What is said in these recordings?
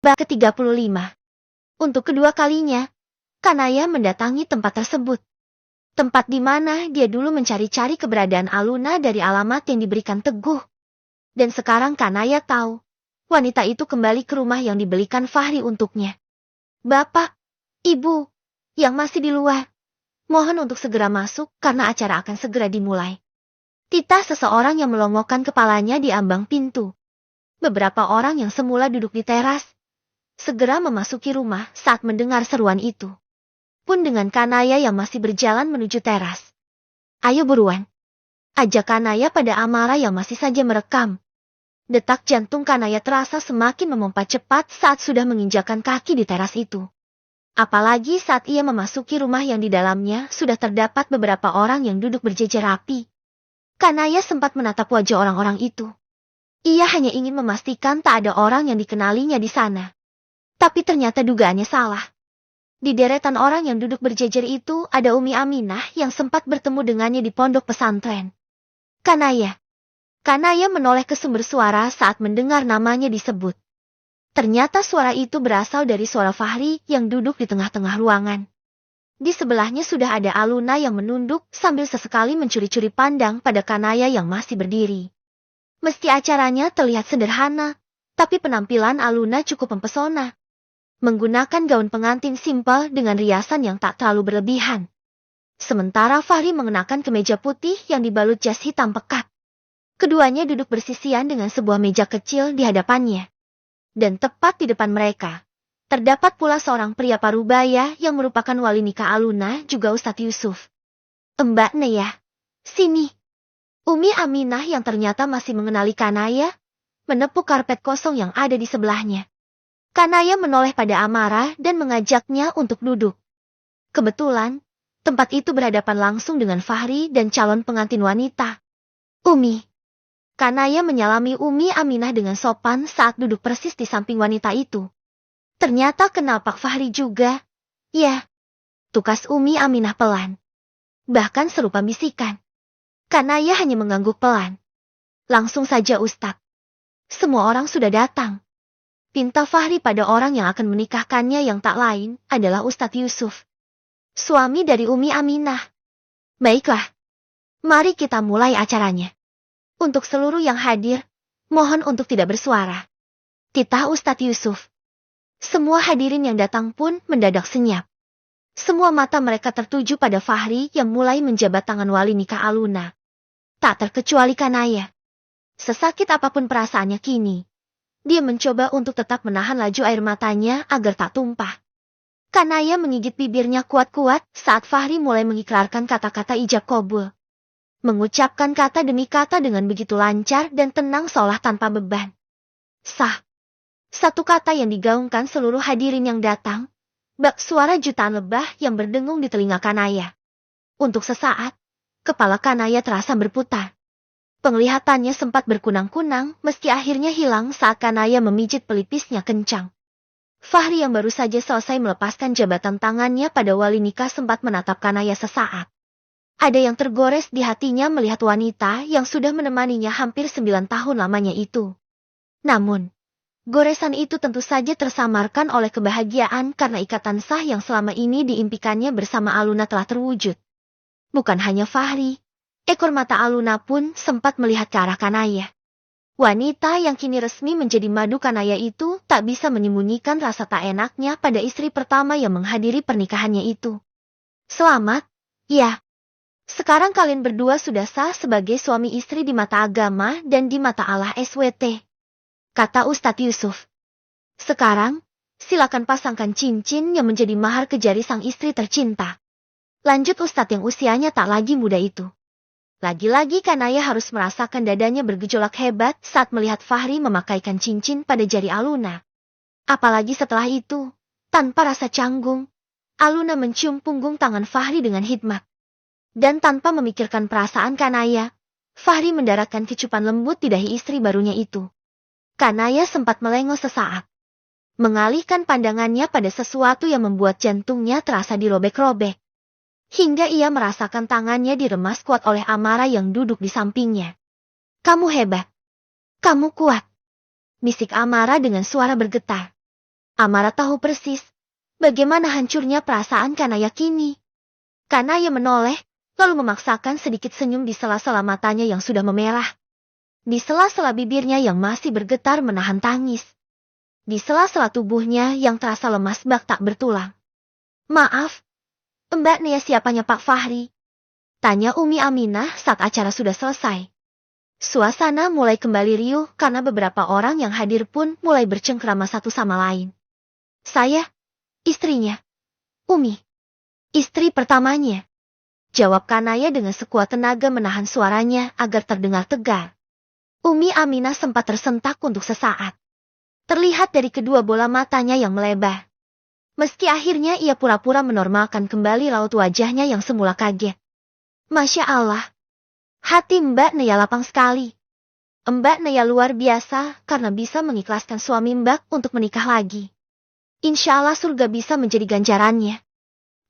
Bab ke-35. Untuk kedua kalinya, Kanaya mendatangi tempat tersebut. Tempat di mana dia dulu mencari-cari keberadaan Aluna dari alamat yang diberikan Teguh. Dan sekarang Kanaya tahu, wanita itu kembali ke rumah yang dibelikan Fahri untuknya. Bapak, Ibu, yang masih di luar, mohon untuk segera masuk karena acara akan segera dimulai. Titah seseorang yang melongokkan kepalanya di ambang pintu. Beberapa orang yang semula duduk di teras, segera memasuki rumah saat mendengar seruan itu. Pun dengan Kanaya yang masih berjalan menuju teras. Ayo buruan. Ajak Kanaya pada Amara yang masih saja merekam. Detak jantung Kanaya terasa semakin memompa cepat saat sudah menginjakan kaki di teras itu. Apalagi saat ia memasuki rumah yang di dalamnya sudah terdapat beberapa orang yang duduk berjejer rapi. Kanaya sempat menatap wajah orang-orang itu. Ia hanya ingin memastikan tak ada orang yang dikenalinya di sana. Tapi ternyata dugaannya salah. Di deretan orang yang duduk berjejer itu ada Umi Aminah yang sempat bertemu dengannya di pondok pesantren. Kanaya. Kanaya menoleh ke sumber suara saat mendengar namanya disebut. Ternyata suara itu berasal dari suara Fahri yang duduk di tengah-tengah ruangan. Di sebelahnya sudah ada Aluna yang menunduk sambil sesekali mencuri-curi pandang pada Kanaya yang masih berdiri. Meski acaranya terlihat sederhana, tapi penampilan Aluna cukup mempesona. Menggunakan gaun pengantin simpel dengan riasan yang tak terlalu berlebihan. Sementara Fahri mengenakan kemeja putih yang dibalut jas hitam pekat. Keduanya duduk bersisian dengan sebuah meja kecil di hadapannya. Dan tepat di depan mereka, terdapat pula seorang pria parubaya yang merupakan wali nikah Aluna juga Ustadz Yusuf. Mbak Neyah, sini. Umi Aminah yang ternyata masih mengenali Kanaya, menepuk karpet kosong yang ada di sebelahnya. Kanaya menoleh pada Amara dan mengajaknya untuk duduk. Kebetulan, tempat itu berhadapan langsung dengan Fahri dan calon pengantin wanita. Umi. Kanaya menyalami Umi Aminah dengan sopan saat duduk persis di samping wanita itu. Ternyata kenal Pak Fahri juga. Ya. Tukas Umi Aminah pelan. Bahkan serupa bisikan. Kanaya hanya mengangguk pelan. Langsung saja Ustadz. Semua orang sudah datang. Pinta Fahri pada orang yang akan menikahkannya yang tak lain adalah Ustadz Yusuf. Suami dari Umi Aminah. Baiklah. Mari kita mulai acaranya. Untuk seluruh yang hadir, mohon untuk tidak bersuara. Titah Ustadz Yusuf. Semua hadirin yang datang pun mendadak senyap. Semua mata mereka tertuju pada Fahri yang mulai menjabat tangan wali nikah Aluna. Tak terkecuali Kanaya. Sesakit apapun perasaannya kini, dia mencoba untuk tetap menahan laju air matanya agar tak tumpah. Kanaya menggigit bibirnya kuat-kuat saat Fahri mulai mengikrarkan kata-kata ijab kabul. Mengucapkan kata demi kata dengan begitu lancar dan tenang seolah tanpa beban. Sah. Satu kata yang digaungkan seluruh hadirin yang datang, bak suara jutaan lebah yang berdengung di telinga Kanaya. Untuk sesaat, kepala Kanaya terasa berputar. Penglihatannya sempat berkunang-kunang meski akhirnya hilang saat Kanaya memijit pelipisnya kencang. Fahri yang baru saja selesai melepaskan jabatan tangannya pada wali nikah sempat menatap Kanaya sesaat. Ada yang tergores di hatinya melihat wanita yang sudah menemaninya hampir 9 tahun lamanya itu. Namun, goresan itu tentu saja tersamarkan oleh kebahagiaan karena ikatan sah yang selama ini diimpikannya bersama Aluna telah terwujud. Bukan hanya Fahri, ekor mata Aluna pun sempat melihat ke arah Kanaya. Wanita yang kini resmi menjadi madu Kanaya itu tak bisa menyembunyikan rasa tak enaknya pada istri pertama yang menghadiri pernikahannya itu. Selamat, ya. Sekarang kalian berdua sudah sah sebagai suami istri di mata agama dan di mata Allah SWT. Kata Ustadz Yusuf. Sekarang, silakan pasangkan cincin yang menjadi mahar ke jari sang istri tercinta. Lanjut Ustadz yang usianya tak lagi muda itu. Lagi-lagi Kanaya harus merasakan dadanya bergejolak hebat saat melihat Fahri memakaikan cincin pada jari Aluna. Apalagi setelah itu, tanpa rasa canggung, Aluna mencium punggung tangan Fahri dengan hikmat. Dan tanpa memikirkan perasaan Kanaya, Fahri mendaratkan kecupan lembut di dahi istri barunya itu. Kanaya sempat melengos sesaat. Mengalihkan pandangannya pada sesuatu yang membuat jantungnya terasa dirobek-robek. Hingga ia merasakan tangannya diremas kuat oleh Amara yang duduk di sampingnya. Kamu hebat. Kamu kuat. Bisik Amara dengan suara bergetar. Amara tahu persis bagaimana hancurnya perasaan Kanaya kini. Kanaya menoleh, lalu memaksakan sedikit senyum di sela-sela matanya yang sudah memerah. Di sela-sela bibirnya yang masih bergetar menahan tangis. Di sela-sela tubuhnya yang terasa lemas bak tak bertulang. Maaf, Mbak Nea, siapanya Pak Fahri? Tanya Umi Aminah saat acara sudah selesai. Suasana mulai kembali riuh karena beberapa orang yang hadir pun mulai bercengkrama satu sama lain. Saya, istrinya. Umi, istri pertamanya. Jawab Kanaya dengan sekuat tenaga menahan suaranya agar terdengar tegar. Umi Aminah sempat tersentak untuk sesaat. Terlihat dari kedua bola matanya yang melebar. Meski akhirnya ia pura-pura menormalkan kembali raut wajahnya yang semula kaget. Masya Allah. Hati Mbak Nea lapang sekali. Mbak Nea luar biasa karena bisa mengikhlaskan suami Mbak untuk menikah lagi. Insya Allah surga bisa menjadi ganjarannya.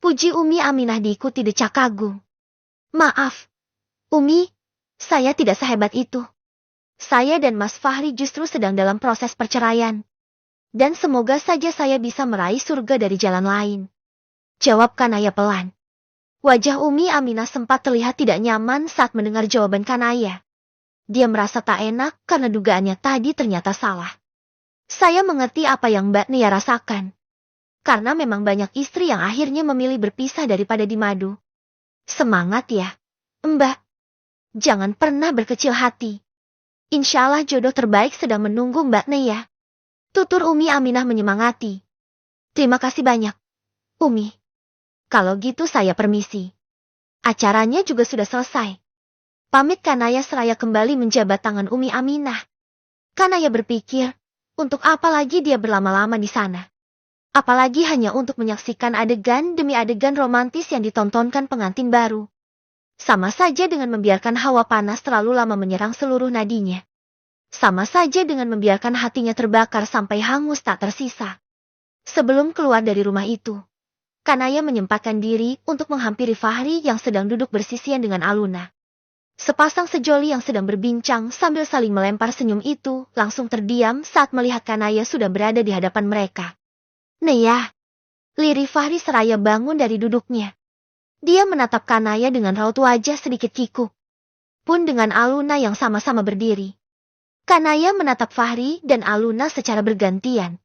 Puji Umi Aminah diikuti decak kagum. Maaf, Umi, saya tidak sehebat itu. Saya dan Mas Fahri justru sedang dalam proses perceraian. Dan semoga saja saya bisa meraih surga dari jalan lain. Jawab Kanaya pelan. Wajah Umi Aminah sempat terlihat tidak nyaman saat mendengar jawaban Kanaya. Dia merasa tak enak karena dugaannya tadi ternyata salah. Saya mengerti apa yang Mbak Nia rasakan. Karena memang banyak istri yang akhirnya memilih berpisah daripada dimadu. Semangat ya, Mbak. Jangan pernah berkecil hati. Insya Allah jodoh terbaik sedang menunggu Mbak Nia. Tutur Umi Aminah menyemangati. Terima kasih banyak, Umi. Kalau gitu saya permisi. Acaranya juga sudah selesai. Pamit Kanaya seraya kembali menjabat tangan Umi Aminah. Kanaya berpikir, untuk apa lagi dia berlama-lama di sana? Apalagi hanya untuk menyaksikan adegan demi adegan romantis yang ditontonkan pengantin baru. Sama saja dengan membiarkan hawa panas terlalu lama menyerang seluruh nadinya. Sama saja dengan membiarkan hatinya terbakar sampai hangus tak tersisa. Sebelum keluar dari rumah itu, Kanaya menyempatkan diri untuk menghampiri Fahri yang sedang duduk bersisian dengan Aluna. Sepasang sejoli yang sedang berbincang sambil saling melempar senyum itu langsung terdiam saat melihat Kanaya sudah berada di hadapan mereka. Nea, lirih Fahri seraya bangun dari duduknya. Dia menatap Kanaya dengan raut wajah sedikit kikuk. Pun dengan Aluna yang sama-sama berdiri. Kanaya menatap Fahri dan Aluna secara bergantian.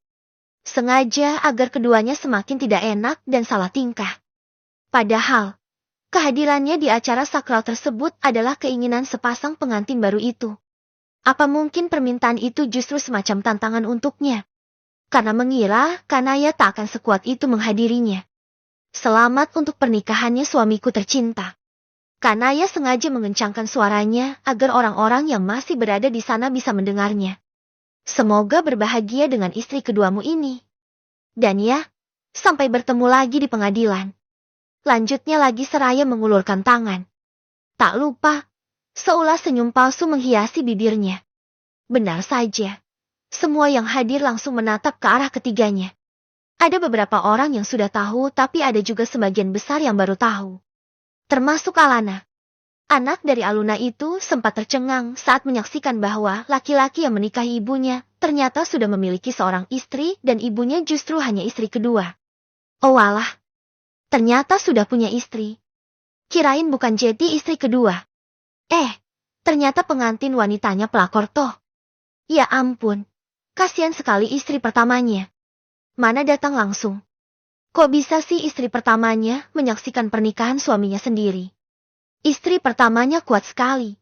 Sengaja agar keduanya semakin tidak enak dan salah tingkah. Padahal, kehadirannya di acara sakral tersebut adalah keinginan sepasang pengantin baru itu. Apa mungkin permintaan itu justru semacam tantangan untuknya? Karena mengira Kanaya tak akan sekuat itu menghadirinya. Selamat untuk pernikahannya suamiku tercinta. Kanaya sengaja mengencangkan suaranya agar orang-orang yang masih berada di sana bisa mendengarnya. Semoga berbahagia dengan istri keduamu ini. Dan ya, sampai bertemu lagi di pengadilan. Lanjutnya lagi seraya mengulurkan tangan. Tak lupa, seulas senyum palsu menghiasi bibirnya. Benar saja, semua yang hadir langsung menatap ke arah ketiganya. Ada beberapa orang yang sudah tahu tapi ada juga sebagian besar yang baru tahu. Termasuk Alana. Anak dari Aluna itu sempat tercengang saat menyaksikan bahwa laki-laki yang menikahi ibunya ternyata sudah memiliki seorang istri dan ibunya justru hanya istri kedua. Oh alah, ternyata sudah punya istri. Kirain bukan jadi istri kedua. Ternyata pengantin wanitanya pelakor toh. Ya ampun, kasihan sekali istri pertamanya. Mana datang langsung. Kok bisa sih istri pertamanya menyaksikan pernikahan suaminya sendiri? Istri pertamanya kuat sekali.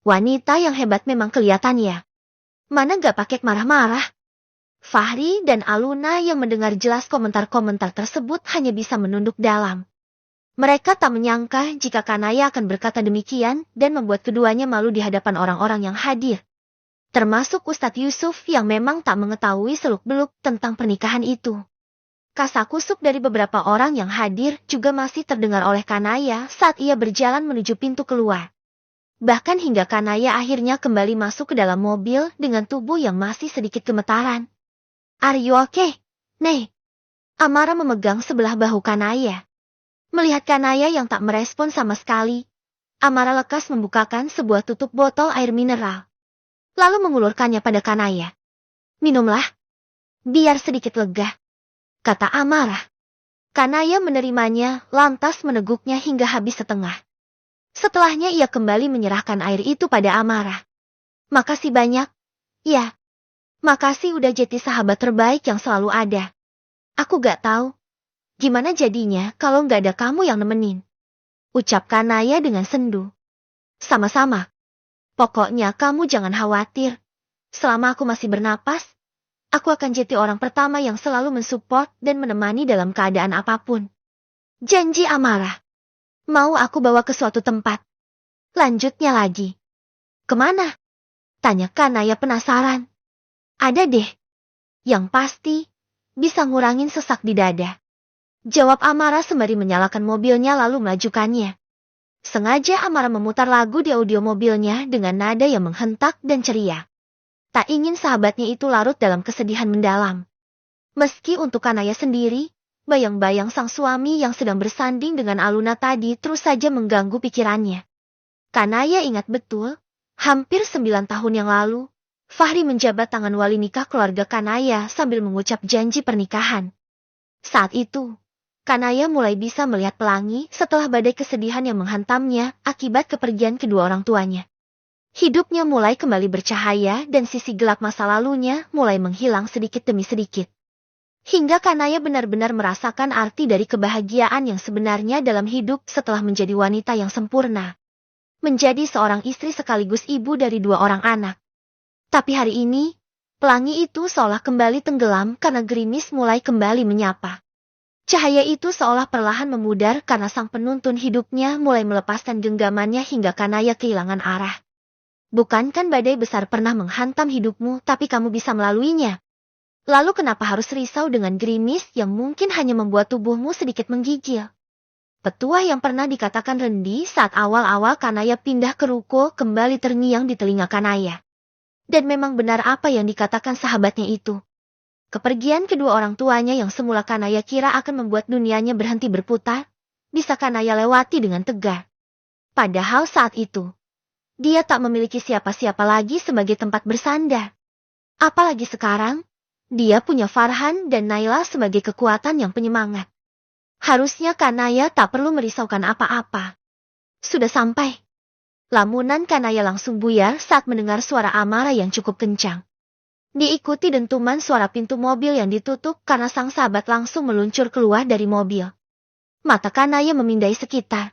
Wanita yang hebat memang kelihatan ya. Mana gak pakai marah-marah. Fahri dan Aluna yang mendengar jelas komentar-komentar tersebut hanya bisa menunduk dalam. Mereka tak menyangka jika Kanaya akan berkata demikian dan membuat keduanya malu di hadapan orang-orang yang hadir. Termasuk Ustadz Yusuf yang memang tak mengetahui seluk-beluk tentang pernikahan itu. Kasakusuk dari beberapa orang yang hadir juga masih terdengar oleh Kanaya saat ia berjalan menuju pintu keluar. Bahkan hingga Kanaya akhirnya kembali masuk ke dalam mobil dengan tubuh yang masih sedikit gemetaran. Are you okay, Nei? Amara memegang sebelah bahu Kanaya. Melihat Kanaya yang tak merespon sama sekali, Amara lekas membukakan sebuah tutup botol air mineral. Lalu mengulurkannya pada Kanaya. Minumlah. Biar sedikit lega, kata Amara. Kanaya menerimanya, lantas meneguknya hingga habis setengah. Setelahnya ia kembali menyerahkan air itu pada Amara. Makasih banyak. Ya, makasih udah jadi sahabat terbaik yang selalu ada. Aku gak tahu gimana jadinya kalau gak ada kamu yang nemenin. Ucap Kanaya dengan sendu. Sama-sama. Pokoknya kamu jangan khawatir. Selama aku masih bernapas, aku akan jadi orang pertama yang selalu mensupport dan menemani dalam keadaan apapun. Janji Amara. Mau aku bawa ke suatu tempat. Lanjutnya lagi. Kemana? Tanya Kanaya penasaran. Ada deh. Yang pasti, bisa ngurangin sesak di dada. Jawab Amara sembari menyalakan mobilnya lalu melajukannya. Sengaja Amara memutar lagu di audio mobilnya dengan nada yang menghentak dan ceria. Tak ingin sahabatnya itu larut dalam kesedihan mendalam. Meski untuk Kanaya sendiri, bayang-bayang sang suami yang sedang bersanding dengan Aluna tadi terus saja mengganggu pikirannya. Kanaya ingat betul, hampir 9 tahun yang lalu, Fahri menjabat tangan wali nikah keluarga Kanaya sambil mengucap janji pernikahan. Saat itu, Kanaya mulai bisa melihat pelangi setelah badai kesedihan yang menghantamnya akibat kepergian kedua orang tuanya. Hidupnya mulai kembali bercahaya dan sisi gelap masa lalunya mulai menghilang sedikit demi sedikit. Hingga Kanaya benar-benar merasakan arti dari kebahagiaan yang sebenarnya dalam hidup setelah menjadi wanita yang sempurna. Menjadi seorang istri sekaligus ibu dari 2 orang anak. Tapi hari ini, pelangi itu seolah kembali tenggelam karena gerimis mulai kembali menyapa. Cahaya itu seolah perlahan memudar karena sang penuntun hidupnya mulai melepaskan genggamannya hingga Kanaya kehilangan arah. Bukankan badai besar pernah menghantam hidupmu tapi kamu bisa melaluinya? Lalu kenapa harus risau dengan gerimis yang mungkin hanya membuat tubuhmu sedikit menggigil? Petuah yang pernah dikatakan Rendi saat awal-awal Kanaya pindah ke ruko kembali terngiang di telinga Kanaya. Dan memang benar apa yang dikatakan sahabatnya itu. Kepergian kedua orang tuanya yang semula Kanaya kira akan membuat dunianya berhenti berputar, bisa Kanaya lewati dengan tegar. Padahal saat itu, dia tak memiliki siapa-siapa lagi sebagai tempat bersandar. Apalagi sekarang, dia punya Farhan dan Naila sebagai kekuatan yang penyemangat. Harusnya Kanaya tak perlu merisaukan apa-apa. Sudah sampai. Lamunan Kanaya langsung buyar saat mendengar suara Amara yang cukup kencang. Diikuti dentuman suara pintu mobil yang ditutup karena sang sahabat langsung meluncur keluar dari mobil. Mata Kanaya memindai sekitar.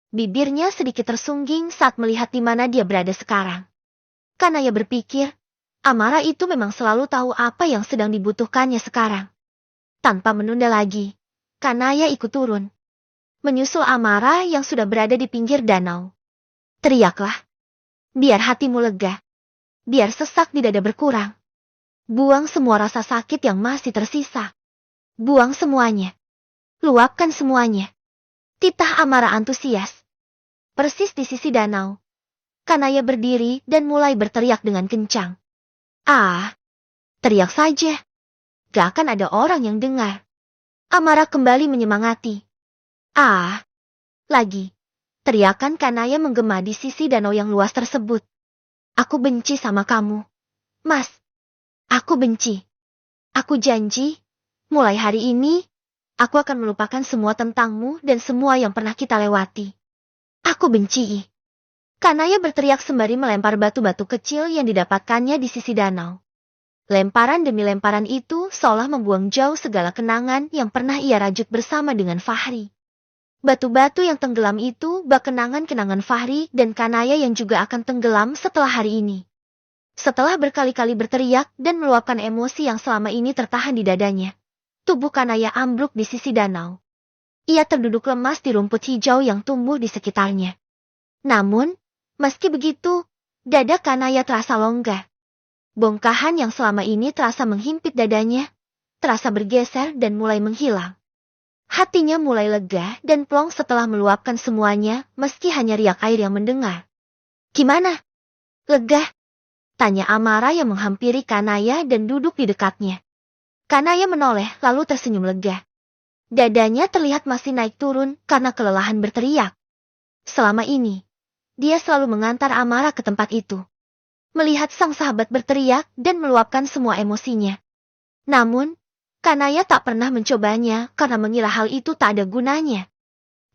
Bibirnya sedikit tersungging saat melihat di mana dia berada sekarang. Kanaya berpikir, Amara itu memang selalu tahu apa yang sedang dibutuhkannya sekarang. Tanpa menunda lagi, Kanaya ikut turun. Menyusul Amara yang sudah berada di pinggir danau. Teriaklah. Biar hatimu lega. Biar sesak di dada berkurang. Buang semua rasa sakit yang masih tersisa. Buang semuanya. Luapkan semuanya. Titah Amara antusias. Persis di sisi danau. Kanaya berdiri dan mulai berteriak dengan kencang. Ah, teriak saja. Gak akan ada orang yang dengar. Amara kembali menyemangati. Ah, lagi. Teriakan Kanaya menggema di sisi danau yang luas tersebut. Aku benci sama kamu. Mas. Aku benci. Aku janji, mulai hari ini, aku akan melupakan semua tentangmu dan semua yang pernah kita lewati. Aku benci. Kanaya berteriak sembari melempar batu-batu kecil yang didapatkannya di sisi danau. Lemparan demi lemparan itu seolah membuang jauh segala kenangan yang pernah ia rajut bersama dengan Fahri. Batu-batu yang tenggelam itu bak kenangan-kenangan Fahri dan Kanaya yang juga akan tenggelam setelah hari ini. Setelah berkali-kali berteriak dan meluapkan emosi yang selama ini tertahan di dadanya, tubuh Kanaya ambruk di sisi danau. Ia terduduk lemas di rumput hijau yang tumbuh di sekitarnya. Namun, meski begitu, dada Kanaya terasa longgar. Bongkahan yang selama ini terasa menghimpit dadanya, terasa bergeser dan mulai menghilang. Hatinya mulai lega dan plong setelah meluapkan semuanya meski hanya riak air yang mendengar. Gimana? Lega? Tanya Amara yang menghampiri Kanaya dan duduk di dekatnya. Kanaya menoleh lalu tersenyum lega. Dadanya terlihat masih naik turun karena kelelahan berteriak. Selama ini, dia selalu mengantar Amara ke tempat itu. Melihat sang sahabat berteriak dan meluapkan semua emosinya. Namun, Kanaya tak pernah mencobanya karena mengira hal itu tak ada gunanya.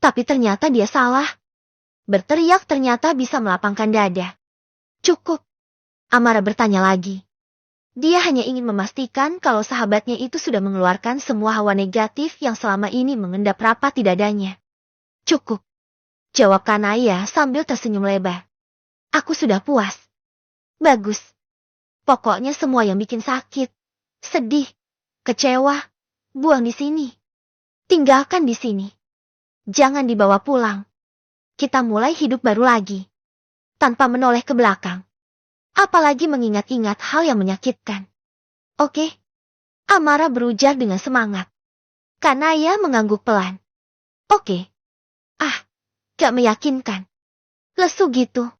Tapi ternyata dia salah. Berteriak ternyata bisa melapangkan dada. Cukup. Amara bertanya lagi. Dia hanya ingin memastikan kalau sahabatnya itu sudah mengeluarkan semua hawa negatif yang selama ini mengendap rapat di dadanya. Cukup. Jawab Kanaya sambil tersenyum lebar. Aku sudah puas. Bagus. Pokoknya semua yang bikin sakit, sedih, kecewa, buang di sini. Tinggalkan di sini. Jangan dibawa pulang. Kita mulai hidup baru lagi. Tanpa menoleh ke belakang. Apalagi mengingat-ingat hal yang menyakitkan. Oke. Amara berujar dengan semangat. Kanaya mengangguk pelan. Oke. Ah, gak meyakinkan. Lesu gitu.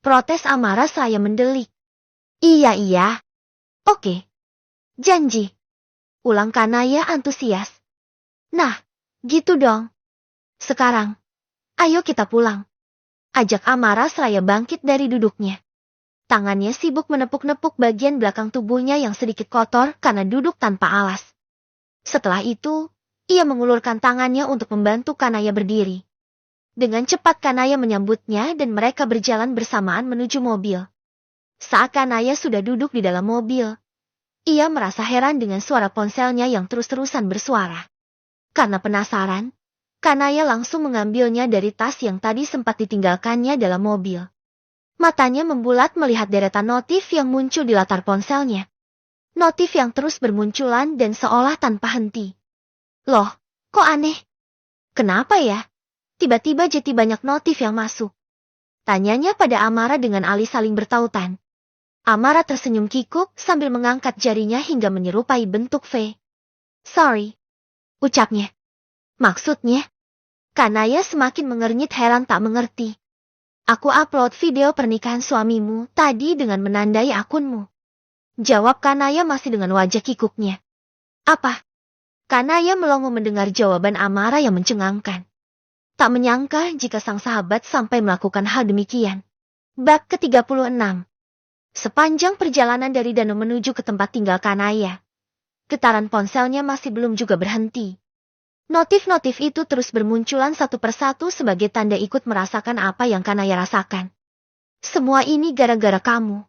Protes Amara saya mendelik. Iya. Oke. Janji. Ulang Kanaya antusias. Nah, gitu dong. Sekarang, ayo kita pulang. Ajak Amara seraya bangkit dari duduknya. Tangannya sibuk menepuk-nepuk bagian belakang tubuhnya yang sedikit kotor karena duduk tanpa alas. Setelah itu, ia mengulurkan tangannya untuk membantu Kanaya berdiri. Dengan cepat Kanaya menyambutnya dan mereka berjalan bersamaan menuju mobil. Saat Kanaya sudah duduk di dalam mobil, ia merasa heran dengan suara ponselnya yang terus-terusan bersuara. Karena penasaran, Kanaya langsung mengambilnya dari tas yang tadi sempat ditinggalkannya dalam mobil. Matanya membulat melihat deretan notif yang muncul di latar ponselnya. Notif yang terus bermunculan dan seolah tanpa henti. Loh, kok aneh? Kenapa ya? Tiba-tiba jadi banyak notif yang masuk. Tanyanya pada Amara dengan alis saling bertautan. Amara tersenyum kikuk sambil mengangkat jarinya hingga menyerupai bentuk V. Sorry. Ucapnya. Maksudnya? Kanaya semakin mengernyit heran tak mengerti. Aku upload video pernikahan suamimu tadi dengan menandai akunmu. Jawab Kanaya masih dengan wajah kikuknya. Apa? Kanaya melongo mendengar jawaban Amara yang mencengangkan. Tak menyangka jika sang sahabat sampai melakukan hal demikian. Bab ke-36. Sepanjang perjalanan dari danau menuju ke tempat tinggal Kanaya, getaran ponselnya masih belum juga berhenti. Notif-notif itu terus bermunculan satu persatu sebagai tanda ikut merasakan apa yang Kanaya rasakan. Semua ini gara-gara kamu.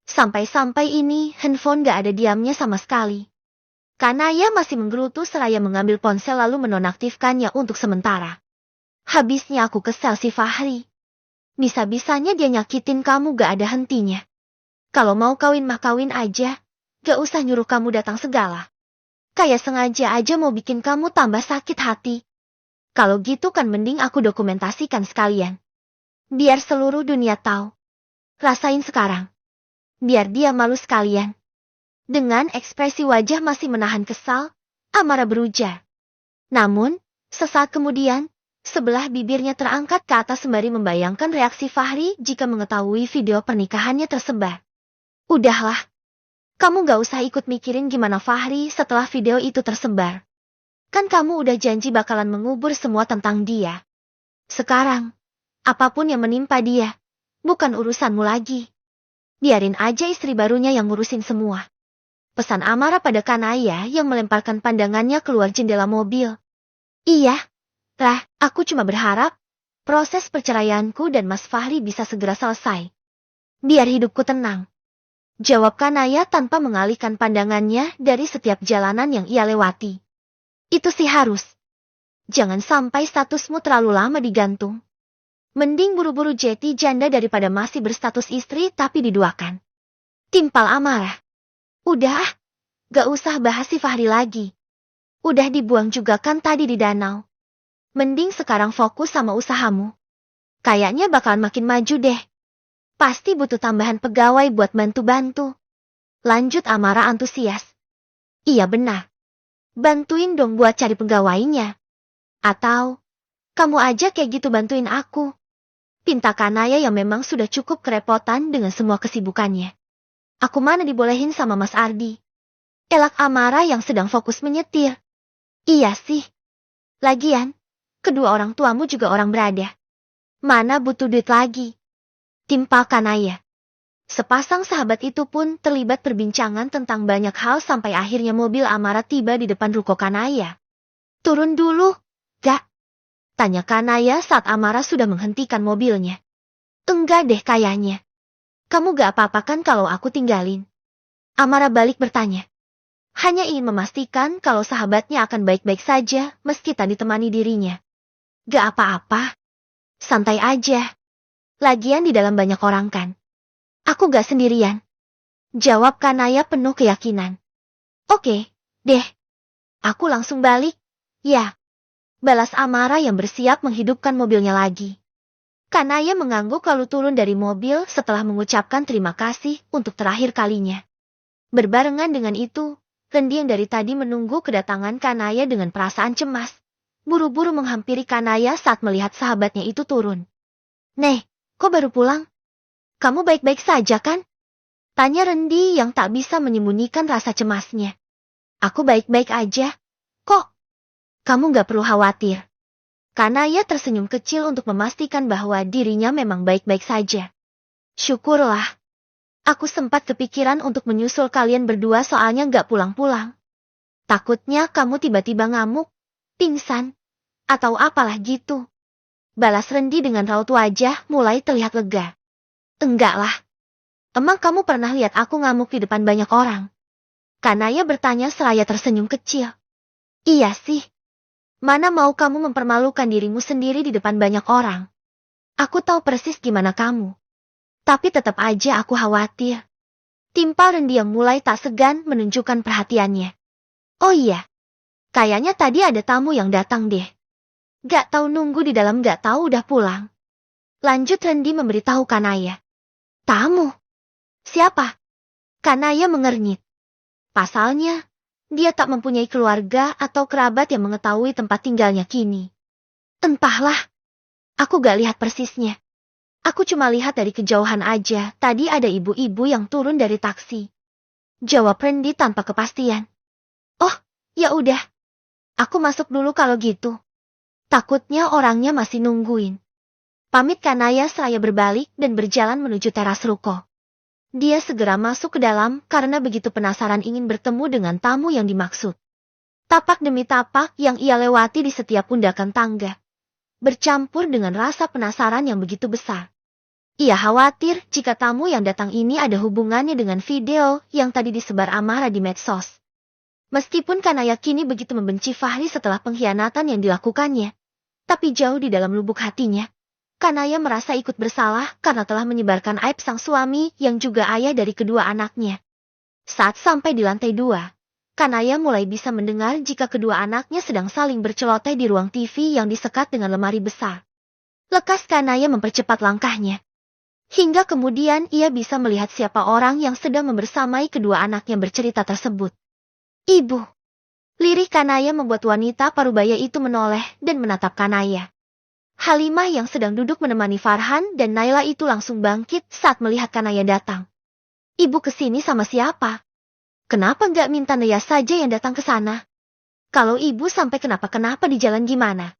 Sampai-sampai ini handphone gak ada diamnya sama sekali. Kanaya masih menggerutu seraya mengambil ponsel lalu menonaktifkannya untuk sementara. Habisnya aku kesel si Fahri. Bisa-bisanya dia nyakitin kamu gak ada hentinya. Kalau mau kawin mah kawin aja, gak usah nyuruh kamu datang segala. Kayak sengaja aja mau bikin kamu tambah sakit hati. Kalau gitu kan mending aku dokumentasikan sekalian. Biar seluruh dunia tahu. Rasain sekarang. Biar dia malu sekalian. Dengan ekspresi wajah masih menahan kesal, Amara berujar. Namun, sesaat kemudian, sebelah bibirnya terangkat ke atas sembari membayangkan reaksi Fahri jika mengetahui video pernikahannya tersebar. Udahlah. Kamu gak usah ikut mikirin gimana Fahri setelah video itu tersebar. Kan kamu udah janji bakalan mengubur semua tentang dia. Sekarang, apapun yang menimpa dia, bukan urusanmu lagi. Biarin aja istri barunya yang ngurusin semua. Pesan Amara pada Kanaya yang melemparkan pandangannya keluar jendela mobil. Iya, aku cuma berharap proses perceraianku dan Mas Fahri bisa segera selesai. Biar hidupku tenang. Jawab Kanaya tanpa mengalihkan pandangannya dari setiap jalanan yang ia lewati. Itu sih harus. Jangan sampai statusmu terlalu lama digantung. Mending buru-buru jadi janda daripada masih berstatus istri tapi diduakan. Timpal Amara. Udah, gak usah bahas si Fahri lagi. Udah dibuang juga kan tadi di danau. Mending sekarang fokus sama usahamu. Kayaknya bakalan makin maju deh. Pasti butuh tambahan pegawai buat bantu-bantu. Lanjut Amara antusias. Iya benar. Bantuin dong buat cari pegawainya. Atau, kamu aja kayak gitu bantuin aku. Pinta Kanaya yang memang sudah cukup kerepotan dengan semua kesibukannya. Aku mana dibolehin sama Mas Ardi. Elak Amara yang sedang fokus menyetir. Iya sih. Lagian, kedua orang tuamu juga orang berada. Mana butuh duit lagi. Timpal Kanaya. Sepasang sahabat itu pun terlibat perbincangan tentang banyak hal sampai akhirnya mobil Amara tiba di depan ruko Kanaya. Turun dulu, gak? Tanya Kanaya saat Amara sudah menghentikan mobilnya. Enggak deh kayaknya. Kamu gak apa-apa kan kalau aku tinggalin? Amara balik bertanya. Hanya ingin memastikan kalau sahabatnya akan baik-baik saja meski tak ditemani dirinya. Gak apa-apa. Santai aja. Lagian di dalam banyak orang kan. Aku gak sendirian. Jawab Kanaya penuh keyakinan. Oke, deh. Aku langsung balik. Ya. Balas Amara yang bersiap menghidupkan mobilnya lagi. Kanaya mengangguk lalu turun dari mobil setelah mengucapkan terima kasih untuk terakhir kalinya. Berbarengan dengan itu, Rendi yang dari tadi menunggu kedatangan Kanaya dengan perasaan cemas. Buru-buru menghampiri Kanaya saat melihat sahabatnya itu turun. Nih, kok baru pulang? Kamu baik-baik saja kan? Tanya Rendi yang tak bisa menyembunyikan rasa cemasnya. Aku baik-baik aja. Kok? Kamu gak perlu khawatir. Kanaya tersenyum kecil untuk memastikan bahwa dirinya memang baik-baik saja. Syukurlah. Aku sempat kepikiran untuk menyusul kalian berdua soalnya gak pulang-pulang. Takutnya kamu tiba-tiba ngamuk, pingsan, atau apalah gitu. Balas Rendi dengan raut wajah mulai terlihat lega. Enggak lah. Emang kamu pernah lihat aku ngamuk di depan banyak orang? Kanaya bertanya seraya tersenyum kecil. Iya sih. Mana mau kamu mempermalukan dirimu sendiri di depan banyak orang? Aku tahu persis gimana kamu. Tapi tetap aja aku khawatir. Timpal Rendi yang mulai tak segan menunjukkan perhatiannya. Oh iya. Kayaknya tadi ada tamu yang datang deh. Gak tahu nunggu di dalam gak tahu udah pulang. Lanjut Rendi memberitahu Kanaya. Tamu? Siapa? Kanaya mengernyit. Pasalnya, dia tak mempunyai keluarga atau kerabat yang mengetahui tempat tinggalnya kini. Entahlah. Aku gak lihat persisnya. Aku cuma lihat dari kejauhan aja, tadi ada ibu-ibu yang turun dari taksi. Jawab Rendi tanpa kepastian. Oh, ya udah. Aku masuk dulu kalau gitu. Takutnya orangnya masih nungguin. Pamit Kanaya seraya berbalik dan berjalan menuju teras ruko. Dia segera masuk ke dalam karena begitu penasaran ingin bertemu dengan tamu yang dimaksud. Tapak demi tapak yang ia lewati di setiap pundakan tangga. Bercampur dengan rasa penasaran yang begitu besar. Ia khawatir jika tamu yang datang ini ada hubungannya dengan video yang tadi disebar Amara di medsos. Meskipun Kanaya kini begitu membenci Fahri setelah pengkhianatan yang dilakukannya, tapi jauh di dalam lubuk hatinya, Kanaya merasa ikut bersalah karena telah menyebarkan aib sang suami yang juga ayah dari kedua anaknya. Saat sampai di lantai 2, Kanaya mulai bisa mendengar jika kedua anaknya sedang saling berceloteh di ruang TV yang disekat dengan lemari besar. Lekas Kanaya mempercepat langkahnya. Hingga kemudian ia bisa melihat siapa orang yang sedang membersamai kedua anaknya bercerita tersebut. Ibu. Lirih Kanaya membuat wanita parubaya itu menoleh dan menatap Kanaya. Halimah yang sedang duduk menemani Farhan dan Naila itu langsung bangkit saat melihat Kanaya datang. Ibu kesini sama siapa? Kenapa nggak minta Naya saja yang datang ke sana? Kalau ibu sampai kenapa-kenapa di jalan gimana?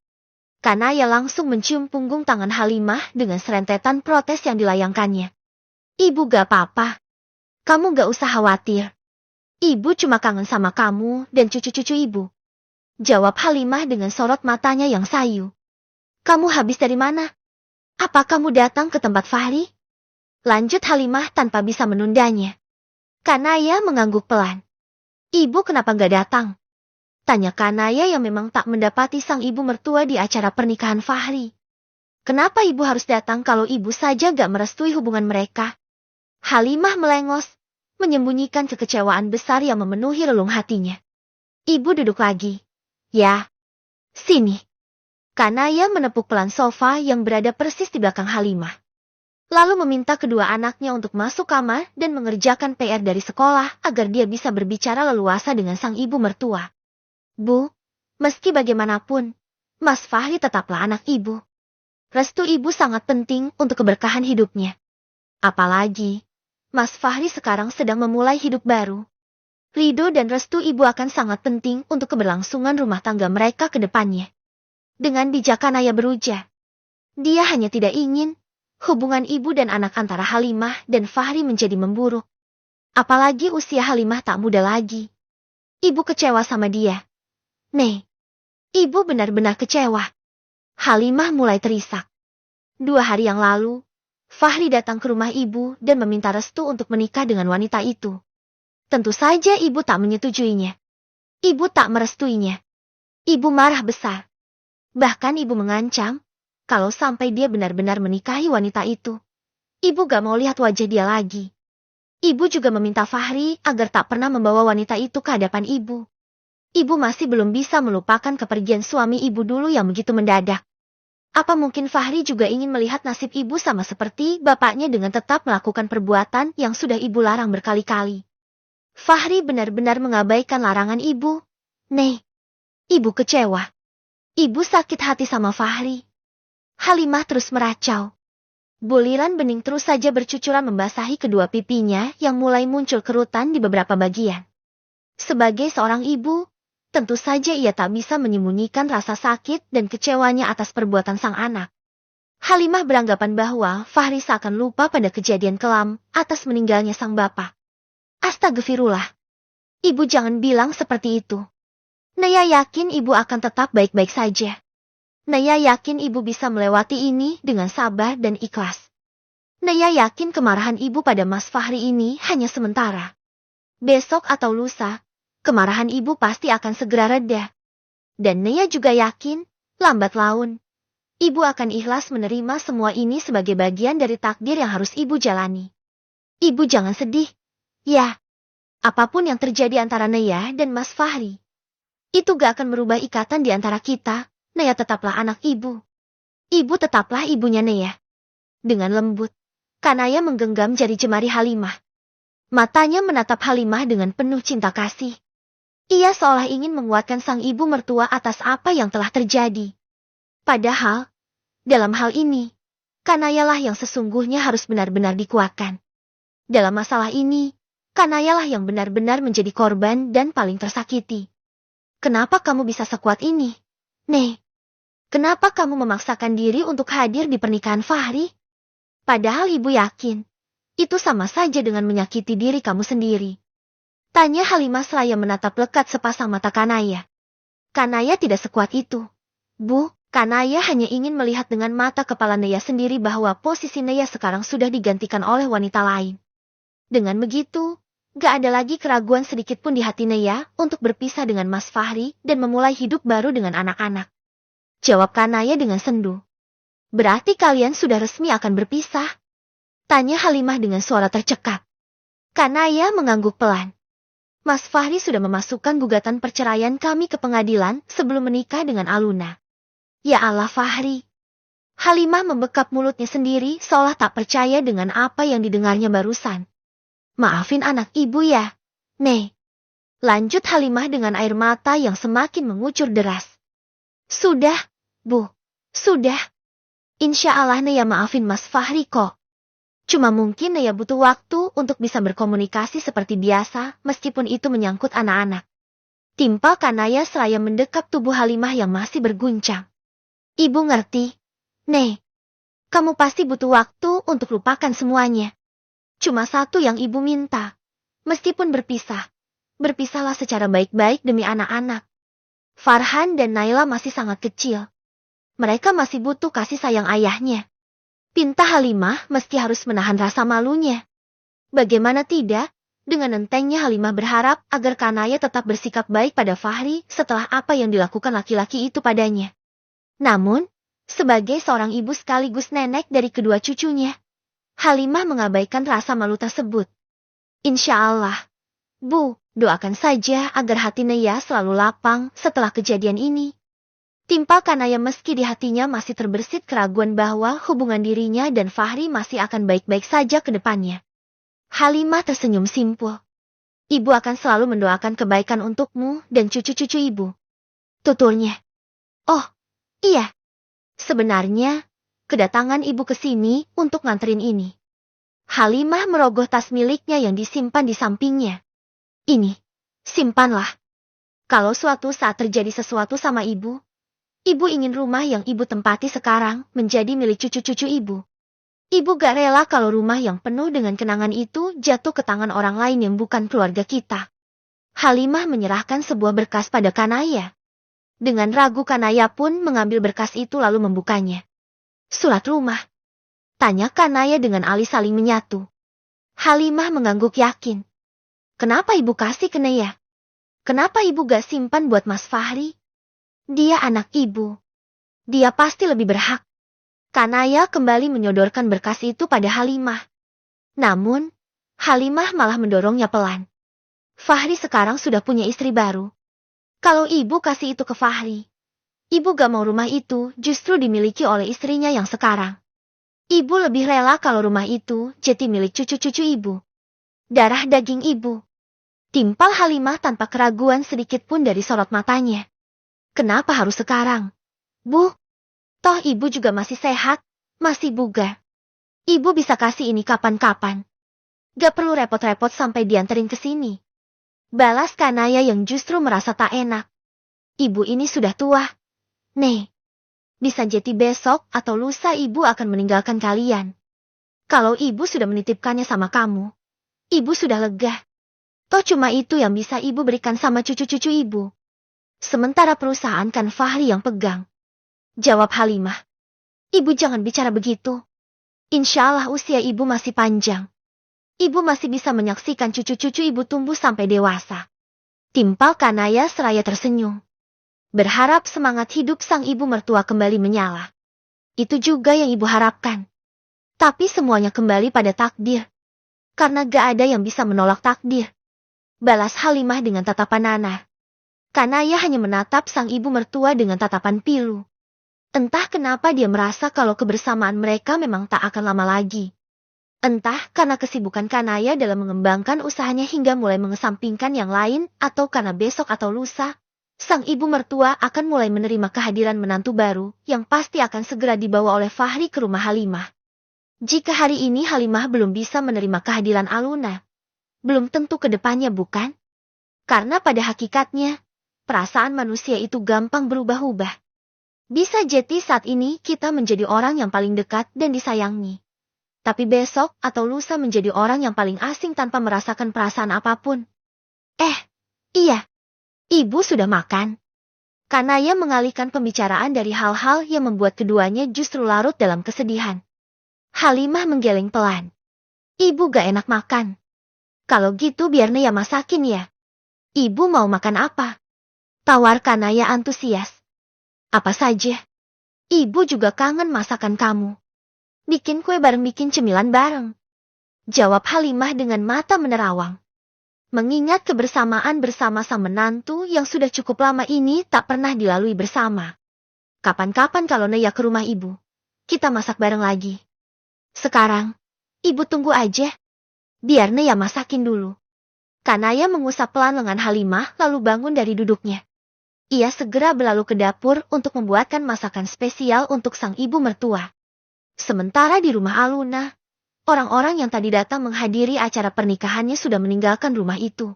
Kanaya langsung mencium punggung tangan Halimah dengan serentetan protes yang dilayangkannya. Ibu gak apa-apa. Kamu gak usah khawatir. Ibu cuma kangen sama kamu dan cucu-cucu ibu. Jawab Halimah dengan sorot matanya yang sayu. Kamu habis dari mana? Apa kamu datang ke tempat Fahri? Lanjut Halimah tanpa bisa menundanya. Kanaya mengangguk pelan. Ibu kenapa gak datang? Tanya Kanaya yang memang tak mendapati sang ibu mertua di acara pernikahan Fahri. Kenapa ibu harus datang kalau ibu saja gak merestui hubungan mereka? Halimah melengos, menyembunyikan kekecewaan besar yang memenuhi relung hatinya. Ibu duduk lagi. Ya. Sini. Kanaya menepuk pelan sofa yang berada persis di belakang Halimah. Lalu meminta kedua anaknya untuk masuk kamar dan mengerjakan PR dari sekolah agar dia bisa berbicara leluasa dengan sang ibu mertua. Bu, meski bagaimanapun, Mas Fahri tetaplah anak ibu. Restu ibu sangat penting untuk keberkahan hidupnya. Apalagi, Mas Fahri sekarang sedang memulai hidup baru. Ridho dan restu ibu akan sangat penting untuk keberlangsungan rumah tangga mereka ke depannya. Dengan bijak Kanaya berujar. Dia hanya tidak ingin Hubungan ibu dan anak antara Halimah dan Fahri menjadi memburuk. Apalagi usia Halimah tak muda lagi. Ibu kecewa sama dia. Nih, ibu benar-benar kecewa. Halimah mulai terisak. 2 hari yang lalu, Fahri datang ke rumah ibu dan meminta restu untuk menikah dengan wanita itu. Tentu saja ibu tak menyetujuinya. Ibu tak merestuinya. Ibu marah besar. Bahkan ibu mengancam, kalau sampai dia benar-benar menikahi wanita itu, ibu gak mau lihat wajah dia lagi. Ibu juga meminta Fahri agar tak pernah membawa wanita itu ke hadapan ibu. Ibu masih belum bisa melupakan kepergian suami ibu dulu yang begitu mendadak. Apa mungkin Fahri juga ingin melihat nasib ibu sama seperti bapaknya dengan tetap melakukan perbuatan yang sudah ibu larang berkali-kali? Fahri benar-benar mengabaikan larangan ibu. Nih, ibu kecewa. Ibu sakit hati sama Fahri. Halimah terus meracau. Buliran bening terus saja bercucuran membasahi kedua pipinya yang mulai muncul kerutan di beberapa bagian. Sebagai seorang ibu, tentu saja ia tak bisa menyembunyikan rasa sakit dan kecewanya atas perbuatan sang anak. Halimah beranggapan bahwa Fahri seakan lupa pada kejadian kelam atas meninggalnya sang bapak. Astagfirullah. Ibu jangan bilang seperti itu. Naya yakin ibu akan tetap baik-baik saja. Naya yakin ibu bisa melewati ini dengan sabar dan ikhlas. Naya yakin kemarahan ibu pada Mas Fahri ini hanya sementara. Besok atau lusa, kemarahan ibu pasti akan segera reda. Dan Naya juga yakin, lambat laun, ibu akan ikhlas menerima semua ini sebagai bagian dari takdir yang harus ibu jalani. Ibu jangan sedih. Ya, apapun yang terjadi antara Naya dan Mas Fahri, itu gak akan merubah ikatan di antara kita. Naya tetaplah anak ibu. Ibu tetaplah ibunya Naya. Dengan lembut, Kanaya menggenggam jari jemari Halimah. Matanya menatap Halimah dengan penuh cinta kasih. Ia seolah ingin menguatkan sang ibu mertua atas apa yang telah terjadi. Padahal, dalam hal ini, Kanayalah yang sesungguhnya harus benar-benar dikuatkan. Dalam masalah ini, Kanayalah yang benar-benar menjadi korban dan paling tersakiti. Kenapa kamu bisa sekuat ini, Nih? Kenapa kamu memaksakan diri untuk hadir di pernikahan Fahri? Padahal ibu yakin, itu sama saja dengan menyakiti diri kamu sendiri. Tanya Halimah seraya menatap lekat sepasang mata Kanaya. Kanaya tidak sekuat itu. Bu, Kanaya hanya ingin melihat dengan mata kepala Naya sendiri bahwa posisi Naya sekarang sudah digantikan oleh wanita lain. Dengan begitu, gak ada lagi keraguan sedikit pun di hati Naya untuk berpisah dengan Mas Fahri dan memulai hidup baru dengan anak-anak. Jawab Kanaya dengan sendu. Berarti kalian sudah resmi akan berpisah? Tanya Halimah dengan suara tercekat. Kanaya mengangguk pelan. Mas Fahri sudah memasukkan gugatan perceraian kami ke pengadilan sebelum menikah dengan Aluna. Ya Allah Fahri. Halimah membekap mulutnya sendiri seolah tak percaya dengan apa yang didengarnya barusan. Maafin anak ibu ya, Nih. Lanjut Halimah dengan air mata yang semakin mengucur deras. Sudah, Bu. Sudah. Insya Allah Naya maafin Mas Fahri kok. Cuma mungkin Naya butuh waktu untuk bisa berkomunikasi seperti biasa meskipun itu menyangkut anak-anak. Timpal Kanaya seraya mendekap tubuh Halimah yang masih berguncang. Ibu ngerti. Nih. Kamu pasti butuh waktu untuk lupakan semuanya. Cuma satu yang ibu minta. Meskipun berpisah. Berpisahlah secara baik-baik demi anak-anak. Farhan dan Naila masih sangat kecil. Mereka masih butuh kasih sayang ayahnya. Pinta Halimah meski harus menahan rasa malunya. Bagaimana tidak, dengan entengnya Halimah berharap agar Kanaya tetap bersikap baik pada Fahri setelah apa yang dilakukan laki-laki itu padanya. Namun, sebagai seorang ibu sekaligus nenek dari kedua cucunya, Halimah mengabaikan rasa malu tersebut. Insya Allah, Bu, doakan saja agar hati Naya selalu lapang setelah kejadian ini. Timpal Kanaya meski di hatinya masih terbersit keraguan bahwa hubungan dirinya dan Fahri masih akan baik-baik saja ke depannya. Halimah tersenyum simpul. Ibu akan selalu mendoakan kebaikan untukmu dan cucu-cucu ibu. Tuturnya. Oh, iya. Sebenarnya, kedatangan ibu ke sini untuk nganterin ini. Halimah merogoh tas miliknya yang disimpan di sampingnya. Ini, simpanlah. Kalau suatu saat terjadi sesuatu sama ibu ingin rumah yang ibu tempati sekarang menjadi milik cucu-cucu ibu. Ibu gak rela kalau rumah yang penuh dengan kenangan itu jatuh ke tangan orang lain yang bukan keluarga kita. Halimah menyerahkan sebuah berkas pada Kanaya. Dengan ragu Kanaya pun mengambil berkas itu lalu membukanya. Surat rumah. Tanya Kanaya dengan alis saling menyatu. Halimah mengangguk yakin. Kenapa ibu kasih ke Naya? Kenapa ibu gak simpan buat Mas Fahri? Dia anak ibu. Dia pasti lebih berhak. Kanaya kembali menyodorkan berkas itu pada Halimah. Namun, Halimah malah mendorongnya pelan. Fahri sekarang sudah punya istri baru. Kalau ibu kasih itu ke Fahri, ibu gak mau rumah itu justru dimiliki oleh istrinya yang sekarang. Ibu lebih rela kalau rumah itu jadi milik cucu-cucu ibu. Darah daging ibu. Timpal Halimah tanpa keraguan sedikit pun dari sorot matanya. Kenapa harus sekarang? Bu, toh ibu juga masih sehat, masih bugar. Ibu bisa kasih ini kapan-kapan. Gak perlu repot-repot sampai dianterin ke sini. Balas Kanaya yang justru merasa tak enak. Ibu ini sudah tua. Nih, bisa jadi besok atau lusa ibu akan meninggalkan kalian. Kalau ibu sudah menitipkannya sama kamu, ibu sudah lega. Toh cuma itu yang bisa ibu berikan sama cucu-cucu ibu. Sementara perusahaan kan Fahri yang pegang. Jawab Halimah. Ibu jangan bicara begitu. Insya Allah usia ibu masih panjang. Ibu masih bisa menyaksikan cucu-cucu ibu tumbuh sampai dewasa. Timpal Kanaya seraya tersenyum. Berharap semangat hidup sang ibu mertua kembali menyala. Itu juga yang ibu harapkan. Tapi semuanya kembali pada takdir. Karena gak ada yang bisa menolak takdir. Balas Halimah dengan tatapan nanah. Kanaya hanya menatap sang ibu mertua dengan tatapan pilu. Entah kenapa dia merasa kalau kebersamaan mereka memang tak akan lama lagi. Entah karena kesibukan Kanaya dalam mengembangkan usahanya hingga mulai mengesampingkan yang lain, atau karena besok atau lusa, sang ibu mertua akan mulai menerima kehadiran menantu baru yang pasti akan segera dibawa oleh Fahri ke rumah Halimah. Jika hari ini Halimah belum bisa menerima kehadiran Aluna, belum tentu ke depannya bukan? Karena pada hakikatnya, perasaan manusia itu gampang berubah-ubah. Bisa jadi saat ini kita menjadi orang yang paling dekat dan disayangi. Tapi besok atau lusa menjadi orang yang paling asing tanpa merasakan perasaan apapun. Iya. Ibu sudah makan. Kanaya mengalihkan pembicaraan dari hal-hal yang membuat keduanya justru larut dalam kesedihan. Halimah menggeleng pelan. Ibu gak enak makan. Kalau gitu biar Naya masakin ya. Ibu mau makan apa? Tawar Kanaya antusias. Apa saja. Ibu juga kangen masakan kamu. Bikin kue bareng, bikin cemilan bareng. Jawab Halimah dengan mata menerawang. Mengingat kebersamaan bersama sang menantu yang sudah cukup lama ini tak pernah dilalui bersama. Kapan-kapan kalau Naya ke rumah ibu, kita masak bareng lagi. Sekarang, ibu tunggu aja. Biar Naya masakin dulu. Kanaya mengusap pelan lengan Halimah lalu bangun dari duduknya. Ia segera berlalu ke dapur untuk membuatkan masakan spesial untuk sang ibu mertua. Sementara di rumah Aluna, orang-orang yang tadi datang menghadiri acara pernikahannya sudah meninggalkan rumah itu.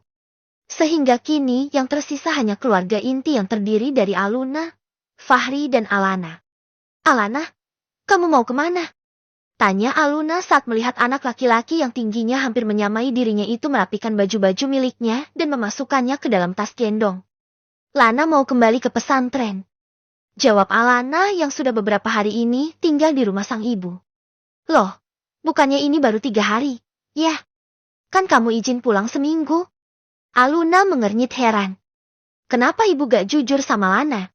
Sehingga kini yang tersisa hanya keluarga inti yang terdiri dari Aluna, Fahri dan Alana. Alana, kamu mau kemana? Tanya Aluna saat melihat anak laki-laki yang tingginya hampir menyamai dirinya itu merapikan baju-baju miliknya dan memasukkannya ke dalam tas gendong. Lana mau kembali ke pesantren. Jawab Alana yang sudah beberapa hari ini tinggal di rumah sang ibu. Loh, bukannya ini baru 3 hari? Yah, kan kamu izin pulang seminggu? Aluna mengernyit heran. Kenapa ibu gak jujur sama Lana?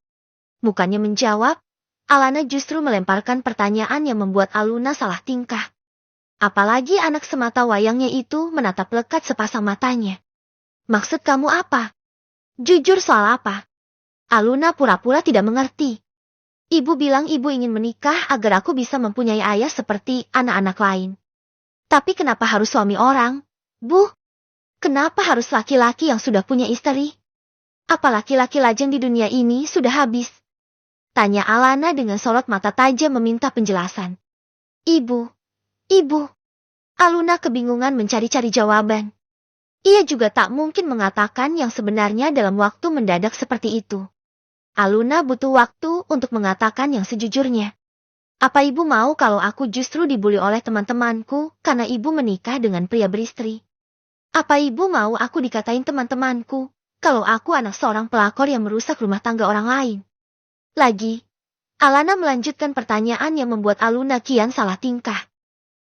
Mukanya menjawab, Alana justru melemparkan pertanyaan yang membuat Aluna salah tingkah. Apalagi anak semata wayangnya itu menatap lekat sepasang matanya. Maksud kamu apa? Jujur soal apa? Aluna pura-pura tidak mengerti. Ibu bilang ibu ingin menikah agar aku bisa mempunyai ayah seperti anak-anak lain. Tapi kenapa harus suami orang, Bu? Kenapa harus laki-laki yang sudah punya istri? Apa laki-laki lajang di dunia ini sudah habis? Tanya Alana dengan sorot mata tajam meminta penjelasan. Ibu. Aluna kebingungan mencari-cari jawaban. Ia juga tak mungkin mengatakan yang sebenarnya dalam waktu mendadak seperti itu. Aluna butuh waktu untuk mengatakan yang sejujurnya. Apa ibu mau kalau aku justru dibully oleh teman-temanku karena ibu menikah dengan pria beristri? Apa ibu mau aku dikatain teman-temanku kalau aku anak seorang pelakor yang merusak rumah tangga orang lain? Lagi, Alana melanjutkan pertanyaan yang membuat Aluna kian salah tingkah.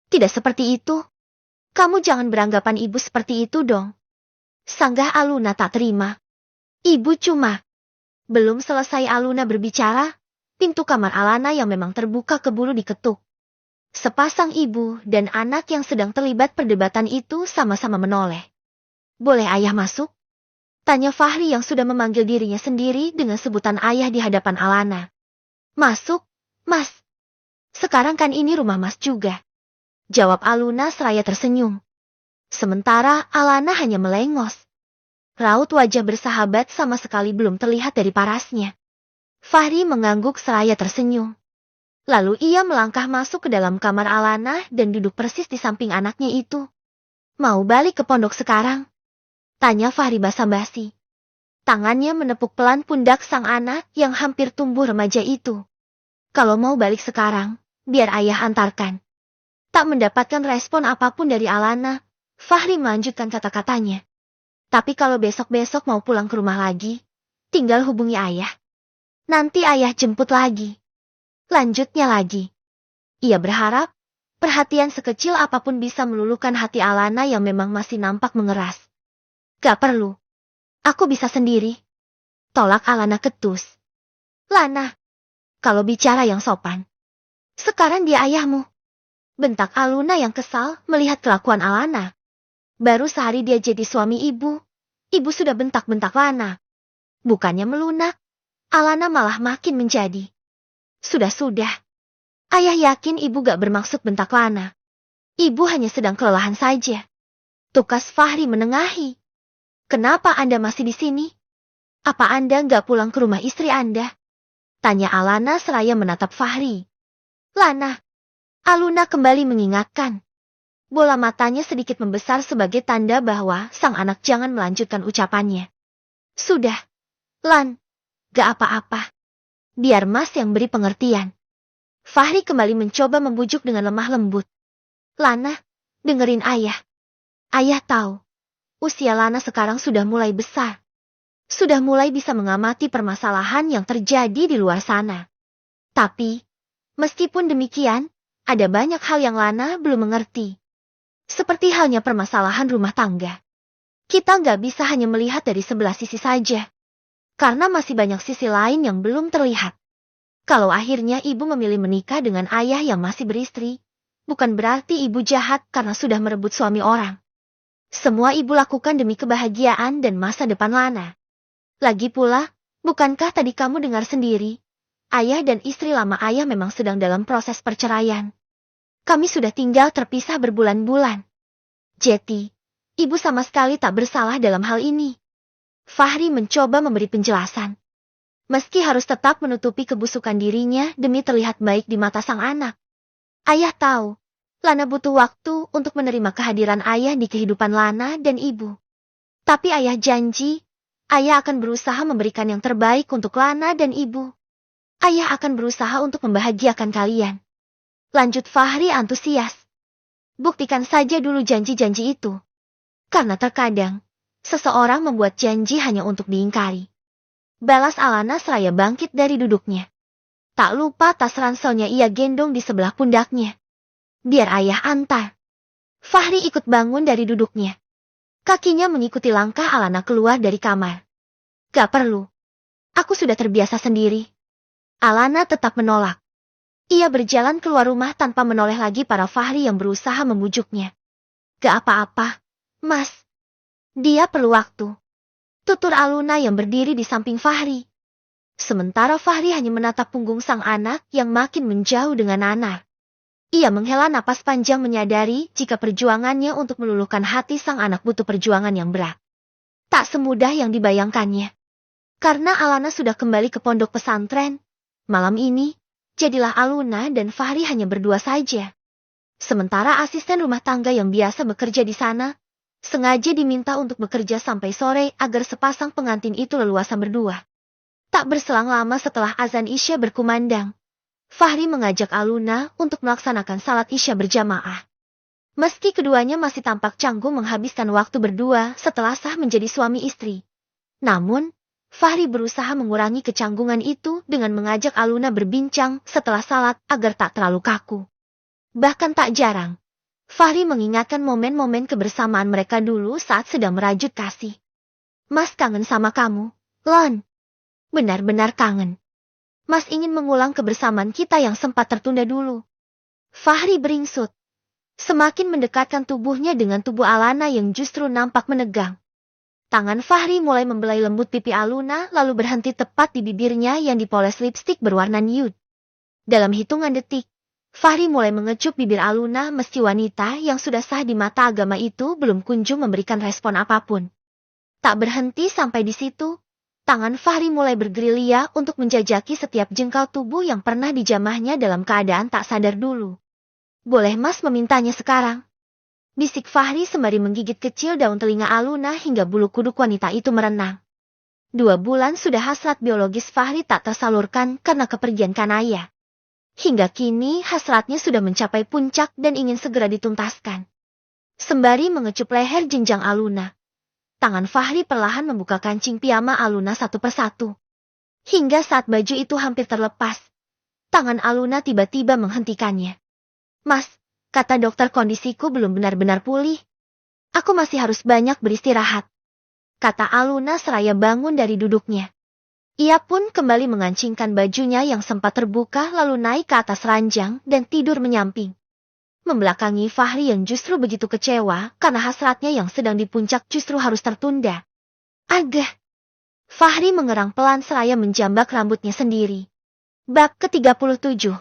Tidak seperti itu. Kamu jangan beranggapan ibu seperti itu dong. Sanggah Aluna tak terima. Ibu cuma. Belum selesai Aluna berbicara, pintu kamar Alana yang memang terbuka keburu diketuk. Sepasang ibu dan anak yang sedang terlibat perdebatan itu sama-sama menoleh. Boleh ayah masuk? Tanya Fahri yang sudah memanggil dirinya sendiri dengan sebutan ayah di hadapan Alana. Masuk, Mas. Sekarang kan ini rumah Mas juga. Jawab Aluna seraya tersenyum. Sementara Alana hanya melengos. Raut wajah bersahabat sama sekali belum terlihat dari parasnya. Fahri mengangguk seraya tersenyum. Lalu ia melangkah masuk ke dalam kamar Alana dan duduk persis di samping anaknya itu. Mau balik ke pondok sekarang? Tanya Fahri basa-basi. Tangannya menepuk pelan pundak sang anak yang hampir tumbuh remaja itu. Kalau mau balik sekarang, biar ayah antarkan. Tak mendapatkan respon apapun dari Alana, Fahri melanjutkan kata-katanya. Tapi kalau besok-besok mau pulang ke rumah lagi, tinggal hubungi ayah. Nanti ayah jemput lagi. Lanjutnya lagi. Ia berharap, perhatian sekecil apapun bisa meluluhkan hati Alana yang memang masih nampak mengeras. Gak perlu. Aku bisa sendiri. Tolak Alana ketus. Lana. Kalau bicara yang sopan. Sekarang dia ayahmu. Bentak Aluna yang kesal melihat kelakuan Alana. Baru sehari dia jadi suami ibu. Ibu sudah bentak-bentak Lana. Bukannya melunak. Alana malah makin menjadi. Sudah-sudah. Ayah yakin ibu gak bermaksud bentak Lana. Ibu hanya sedang kelelahan saja. Tukas Fahri menengahi. Kenapa Anda masih di sini? Apa Anda gak pulang ke rumah istri Anda? Tanya Alana seraya menatap Fahri. Lana. Aluna kembali mengingatkan. Bola matanya sedikit membesar sebagai tanda bahwa sang anak jangan melanjutkan ucapannya. Sudah. Lan. Gak apa-apa. Biar Mas yang beri pengertian. Fahri kembali mencoba membujuk dengan lemah lembut. Lana. Dengerin ayah. Ayah tahu. Usia Lana sekarang sudah mulai besar. Sudah mulai bisa mengamati permasalahan yang terjadi di luar sana. Tapi, meskipun demikian, ada banyak hal yang Lana belum mengerti. Seperti halnya permasalahan rumah tangga. Kita nggak bisa hanya melihat dari sebelah sisi saja. Karena masih banyak sisi lain yang belum terlihat. Kalau akhirnya ibu memilih menikah dengan ayah yang masih beristri, bukan berarti ibu jahat karena sudah merebut suami orang. Semua ibu lakukan demi kebahagiaan dan masa depan Lana. Lagi pula, bukankah tadi kamu dengar sendiri? Ayah dan istri lama ayah memang sedang dalam proses perceraian. Kami sudah tinggal terpisah berbulan-bulan. Jeti, ibu sama sekali tak bersalah dalam hal ini. Fahri mencoba memberi penjelasan. Meski harus tetap menutupi kebusukan dirinya demi terlihat baik di mata sang anak. Ayah tahu, Lana butuh waktu untuk menerima kehadiran ayah di kehidupan Lana dan ibu. Tapi ayah janji, ayah akan berusaha memberikan yang terbaik untuk Lana dan ibu. Ayah akan berusaha untuk membahagiakan kalian. Lanjut Fahri antusias. Buktikan saja dulu janji-janji itu. Karena terkadang, seseorang membuat janji hanya untuk diingkari. Balas Alana seraya bangkit dari duduknya. Tak lupa tas ranselnya ia gendong di sebelah pundaknya. Biar ayah antar. Fahri ikut bangun dari duduknya. Kakinya mengikuti langkah Alana keluar dari kamar. Gak perlu. Aku sudah terbiasa sendiri. Alana tetap menolak. Ia berjalan keluar rumah tanpa menoleh lagi para Fahri yang berusaha membujuknya. Gak apa-apa, Mas. Dia perlu waktu. Tutur Aluna yang berdiri di samping Fahri. Sementara Fahri hanya menatap punggung sang anak yang makin menjauh dengan nanar. Ia menghela napas panjang menyadari jika perjuangannya untuk meluluhkan hati sang anak butuh perjuangan yang berat. Tak semudah yang dibayangkannya. Karena Alana sudah kembali ke pondok pesantren, malam ini, jadilah Aluna dan Fahri hanya berdua saja. Sementara asisten rumah tangga yang biasa bekerja di sana, sengaja diminta untuk bekerja sampai sore agar sepasang pengantin itu leluasa berdua. Tak berselang lama setelah azan Isya berkumandang, Fahri mengajak Aluna untuk melaksanakan salat Isya berjamaah. Meski keduanya masih tampak canggung menghabiskan waktu berdua setelah sah menjadi suami istri. Namun, Fahri berusaha mengurangi kecanggungan itu dengan mengajak Aluna berbincang setelah salat agar tak terlalu kaku. Bahkan tak jarang, Fahri mengingatkan momen-momen kebersamaan mereka dulu saat sedang merajut kasih. Mas kangen sama kamu, Lon. Benar-benar kangen. Mas ingin mengulang kebersamaan kita yang sempat tertunda dulu. Fahri beringsut. Semakin mendekatkan tubuhnya dengan tubuh Alana yang justru nampak menegang. Tangan Fahri mulai membelai lembut pipi Aluna lalu berhenti tepat di bibirnya yang dipoles lipstik berwarna nude. Dalam hitungan detik, Fahri mulai mengecup bibir Aluna meski wanita yang sudah sah di mata agama itu belum kunjung memberikan respon apapun. Tak berhenti sampai di situ, tangan Fahri mulai bergerilya untuk menjajaki setiap jengkal tubuh yang pernah dijamahnya dalam keadaan tak sadar dulu. Boleh Mas memintanya sekarang? Bisik Fahri sembari menggigit kecil daun telinga Aluna hingga bulu kuduk wanita itu merenang. 2 bulan sudah hasrat biologis Fahri tak tersalurkan karena kepergian Kanaya. Hingga kini hasratnya sudah mencapai puncak dan ingin segera dituntaskan. Sembari mengecup leher jenjang Aluna, tangan Fahri perlahan membuka kancing piyama Aluna satu persatu. Hingga saat baju itu hampir terlepas, tangan Aluna tiba-tiba menghentikannya. Mas, kata dokter kondisiku belum benar-benar pulih. Aku masih harus banyak beristirahat, kata Aluna seraya bangun dari duduknya. Ia pun kembali mengancingkan bajunya yang sempat terbuka lalu naik ke atas ranjang dan tidur menyamping. Membelakangi Fahri yang justru begitu kecewa karena hasratnya yang sedang di puncak justru harus tertunda. Agah. Fahri mengerang pelan seraya menjambak rambutnya sendiri. Bab ke-37.